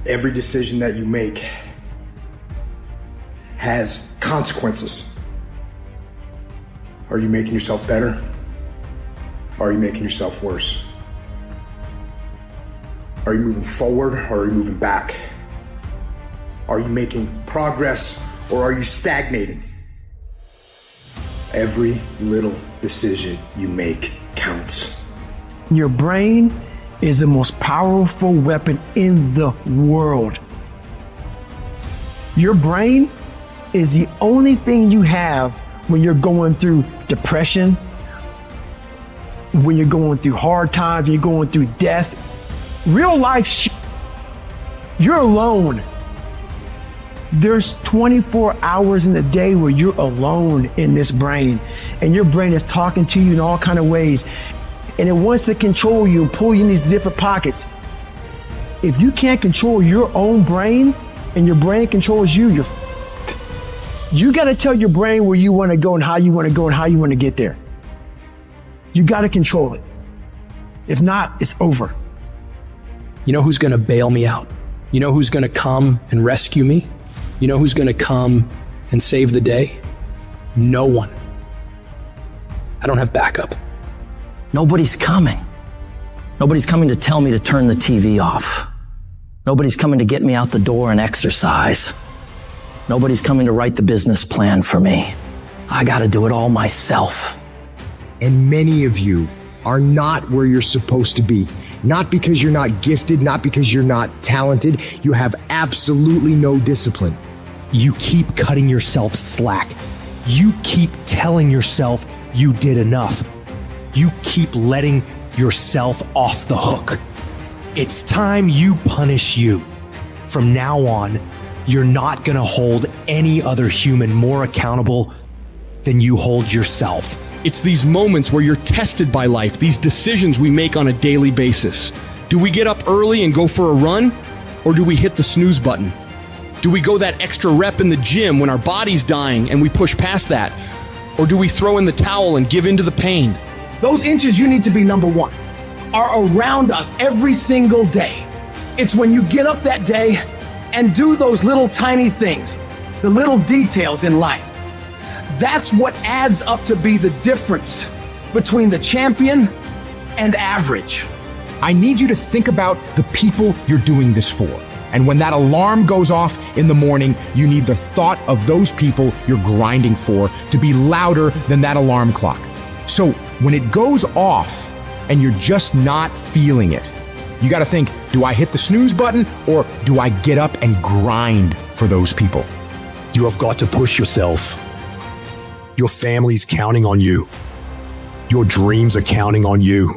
Every decision that you make has consequences. Are you making yourself better? Or are you making yourself worse? Are you moving forward or are you moving back? Are you making progress or are you stagnating? Every little decision you make counts. Your brain is the most powerful weapon in the world. Your brain is the only thing you have when you're going through depression, when you're going through hard times, you're going through death. Real life, you're alone. There's 24 hours in the day where you're alone in this brain, and your brain is talking to you in all kinds of ways, and it wants to control you and pull you in these different pockets. If you can't control your own brain and your brain controls you, you got to tell your brain where you want to go and how you want to go and how you want to get there. You got to control it. If not, it's over. You know who's going to bail me out? You know who's going to come and rescue me? You know who's going to come and save the day? No one. I don't have backup. Nobody's coming. Nobody's coming to tell me to turn the TV off. Nobody's coming to get me out the door and exercise. Nobody's coming to write the business plan for me. I got to do it all myself. And many of you are not where you're supposed to be. Not because you're not gifted, not because you're not talented. You have absolutely no discipline. You keep cutting yourself slack. You keep telling yourself you did enough. You keep letting yourself off the hook. It's time you punish you. From now on, you're not going to hold any other human more accountable than you hold yourself. It's these moments where you're tested by life, these decisions we make on a daily basis. Do we get up early and go for a run? Or do we hit the snooze button? Do we go that extra rep in the gym when our body's dying and we push past that? Or do we throw in the towel and give in to the pain? Those inches you need to be number one are around us every single day. It's when you get up that day and do those little tiny things, the little details in life. That's what adds up to be the difference between the champion and average. I need you to think about the people you're doing this for. And when that alarm goes off in the morning, you need the thought of those people you're grinding for to be louder than that alarm clock. So when it goes off and you're just not feeling it, you got to think, do I hit the snooze button or do I get up and grind for those people? You have got to push yourself. Your family's counting on you. Your dreams are counting on you.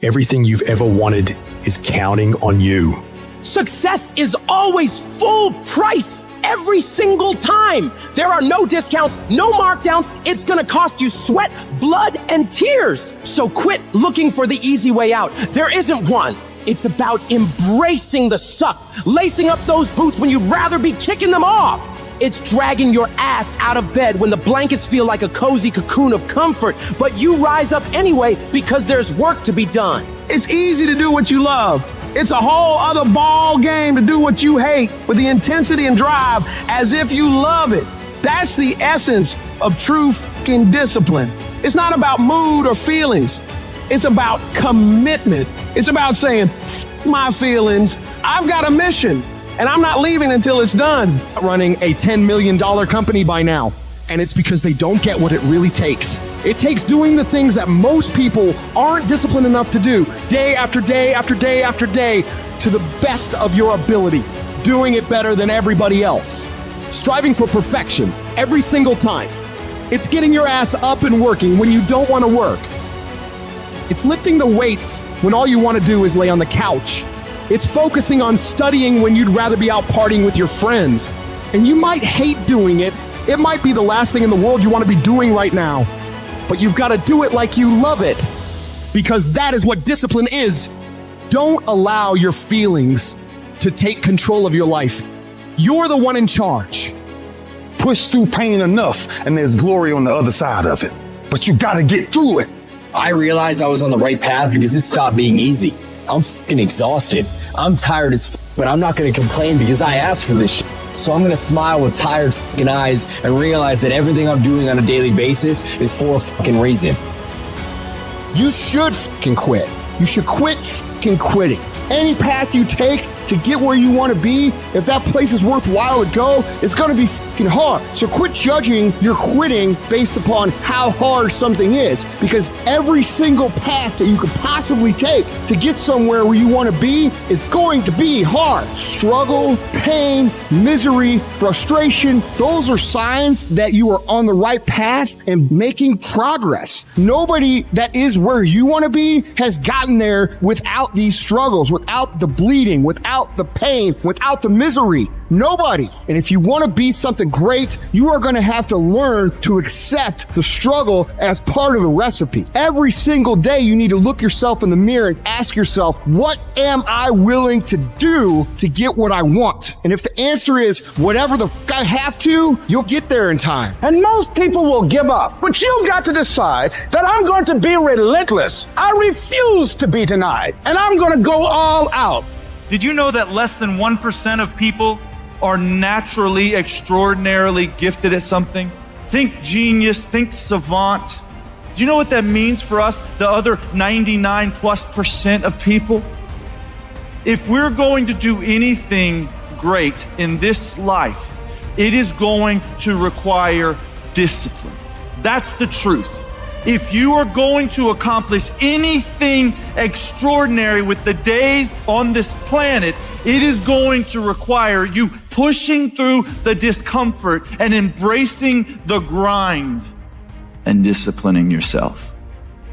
Everything you've ever wanted is counting on you. Success is always full price every single time. There are no discounts, no markdowns. It's going to cost you sweat, blood, and tears. So quit looking for the easy way out. There isn't one. It's about embracing the suck, lacing up those boots when you'd rather be kicking them off. It's dragging your ass out of bed when the blankets feel like a cozy cocoon of comfort, but you rise up anyway because there's work to be done. It's easy to do what you love. It's a whole other ball game to do what you hate with the intensity and drive as if you love it. That's the essence of true fucking discipline. It's not about mood or feelings. It's about commitment. It's about saying, F my feelings. I've got a mission and I'm not leaving until it's done. Running a $10 million company by now. And it's because they don't get what it really takes. It takes doing the things that most people aren't disciplined enough to do day after day after day after day to the best of your ability, doing it better than everybody else, striving for perfection every single time. It's getting your ass up and working when you don't want to work. It's lifting the weights when all you want to do is lay on the couch. It's focusing on studying when you'd rather be out partying with your friends. And you might hate doing it. It might be the last thing in the world you want to be doing right now. But you've got to do it like you love it. Because that is what discipline is. Don't allow your feelings to take control of your life. You're the one in charge. Push through pain enough and there's glory on the other side of it. But you got to get through it. I realized I was on the right path because it stopped being easy. I'm fucking exhausted. I'm tired as but I'm not going to complain because I asked for this shit. So I'm going to smile with tired fucking eyes and realize that everything I'm doing on a daily basis is for a fucking reason. You should fucking quit. You should quit fucking quitting. Any path you take to get where you want to be, if that place is worthwhile to go, it's going to be fucking hard. So quit judging your quitting based upon how hard something is, because every single path that you could possibly take to get somewhere where you want to be is going to be hard. Struggle, pain, misery, frustration, those are signs that you are on the right path and making progress. Nobody that is where you want to be has gotten there without these struggles, without the bleeding, without the pain, without the misery. Nobody. And if you want to be something great, you are going to have to learn to accept the struggle as part of the recipe. Every single day, you need to look yourself in the mirror and ask yourself, what am I willing to do to get what I want? And if the answer is whatever the fuck I have to, you'll get there in time. And most people will give up, but you've got to decide that I'm going to be relentless. I refuse to be denied, and I'm going to go all out. Did you know that less than 1% of people are naturally, extraordinarily gifted at something? Think genius, think savant. Do you know what that means for us, the other 99+% of people? If we're going to do anything great in this life, it is going to require discipline. That's the truth. If you are going to accomplish anything extraordinary with the days on this planet, it is going to require you pushing through the discomfort and embracing the grind and disciplining yourself.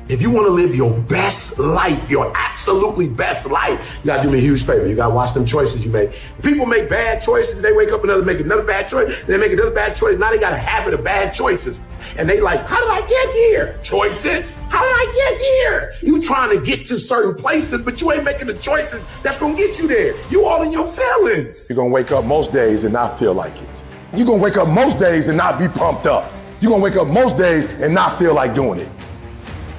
If you want to live your best life, your absolutely best life, you got to do me a huge favor. You got to watch them choices you make. People make bad choices. They wake up and make another bad choice. They make another bad choice. Now they got a habit of bad choices. And they like, how did I get here? Choices. How did I get here? You trying to get to certain places, but you ain't making the choices that's going to get you there. You all in your feelings. You're going to wake up most days and not feel like it. You're going to wake up most days and not be pumped up. You're going to wake up most days and not feel like doing it.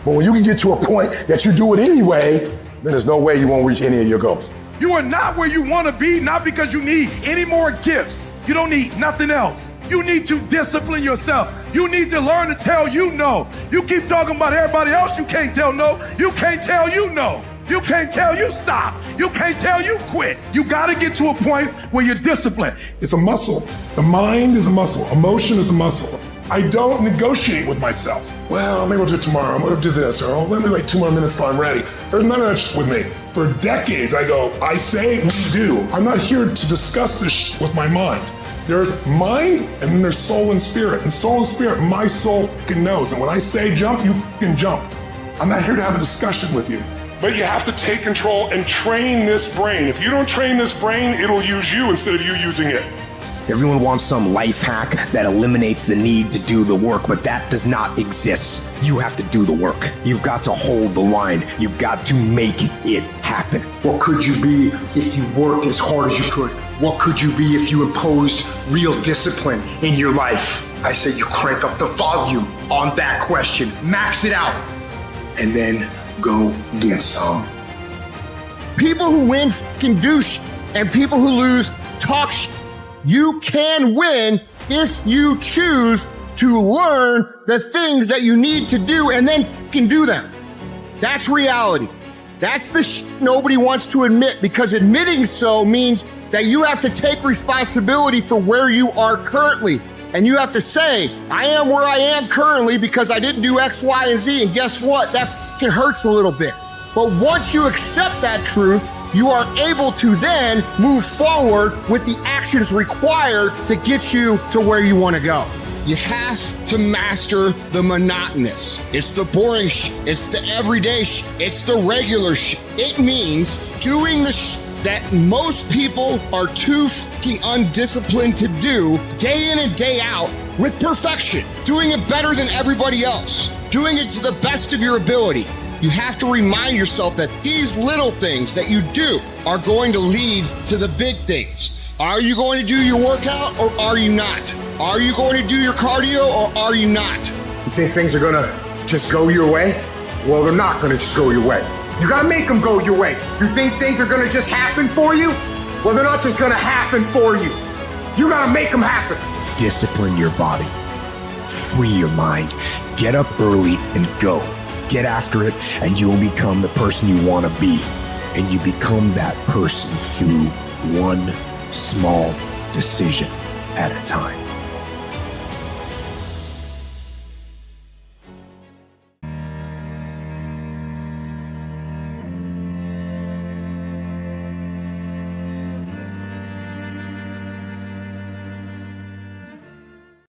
But when you can get to a point that you do it anyway, then there's no way you won't reach any of your goals. You are not where you want to be, not because you need any more gifts. You don't need nothing else. You need to discipline yourself. You need to learn to tell you no. You keep talking about everybody else you can't tell no. You can't tell you no. You can't tell you stop. You can't tell you quit. You got to get to a point where you're disciplined. It's a muscle. The mind is a muscle. Emotion is a muscle. I don't negotiate with myself. Well, maybe I'll do it tomorrow. I'm going to do this. Or let me wait 2 more minutes till I'm ready. There's none of that shit with me. For decades, I go, I say, we do. I'm not here to discuss this shit with my mind. There's mind, and then there's soul and spirit. And soul and spirit, my soul fucking knows. And when I say jump, you fucking jump. I'm not here to have a discussion with you. But you have to take control and train this brain. If you don't train this brain, it'll use you instead of you using it. Everyone wants some life hack that eliminates the need to do the work, but that does not exist. You have to do the work. You've got to hold the line. You've got to make it happen. What could you be if you worked as hard as you could? What could you be if you imposed real discipline in your life? I say you crank up the volume on that question, max it out, and then go get some. People who win can do and people who lose talk You can win if you choose to learn the things that you need to do and then can do them. That's reality. That's the nobody wants to admit, because admitting so means that you have to take responsibility for where you are currently. And you have to say, I am where I am currently because I didn't do X, Y, and Z. And guess what? That hurts a little bit. But once you accept that truth, you are able to then move forward with the actions required to get you to where you want to go. You have to master the monotonous. It's the boring it's the everyday it's the regular It means doing the that most people are too fucking undisciplined to do day in and day out with perfection. Doing it better than everybody else. Doing it to the best of your ability. You have to remind yourself that these little things that you do are going to lead to the big things. Are you going to do your workout or are you not? Are you going to do your cardio or are you not? You think things are going to just go your way? Well, they're not going to just go your way. You got to make them go your way. You think things are going to just happen for you? Well, they're not just gonna happen for you. You gotta make them happen. Discipline your body. Free your mind. Get up early and go. Get after it, and you will become the person you want to be. And you become that person through one small decision at a time.